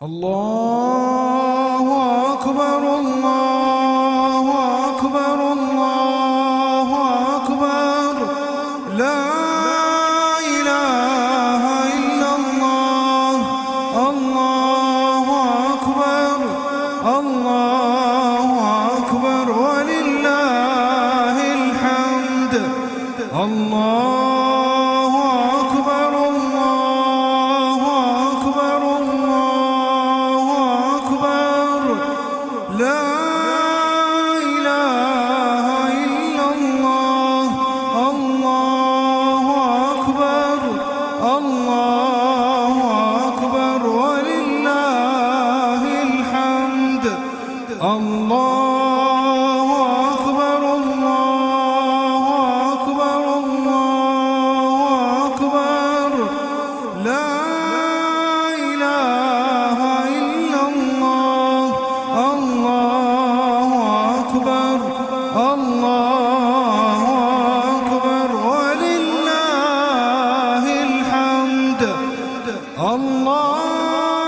الله أكبر الله أكبر الله أكبر لا إله إلا الله الله أكبر الله أكبر ولله الحمد الله أكبر الله أكبر الله أكبر لا إله إلا الله الله أكبر الله أكبر ولله الحمد الله أكبر الله أكبر الله أكبر لا إله إلا الله الله أكبر الله أكبر ولله الحمد الله